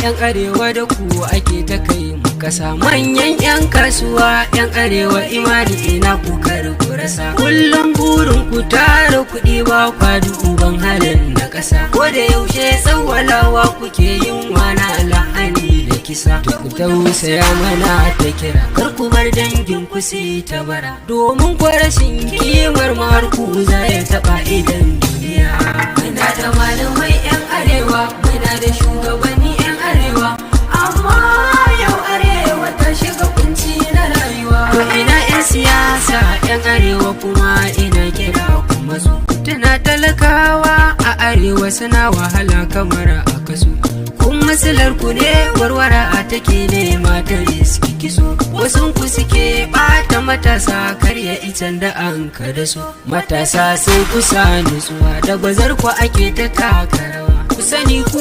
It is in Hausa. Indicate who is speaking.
Speaker 1: yan arewa da ku ake ta kai mu kasa. Manyan yan kasuwa yan arewa imani ina ku rasa. Kullum burin ku tara kuɗi ba kwadu uban halin na ƙasa. Ko da yaushe tsawalawa kuke yin wani alhani da kisa. To ku tausaya mana ta kira, kar ku bar dangin ku sai ta bara, domin ku rashin kimar marku zai taɓa idan duniya. Muna da malamai yan arewa, muna da shugabanni yan arewa, amma yau arewa ta shiga kunci na rayuwa. To ina yan siyasa yan arewa kuma ina kira kuma su. Tana talakawa a arewa suna wahala kamar a kasu. Kun matsalar ku ne warwara a take nema ta riski kiso. Wasun ku suke bata matasa karya icen da an kada su. Matasa sai kusa nutsuwa da bazar ku ake ta taka rawa. Ku sani ku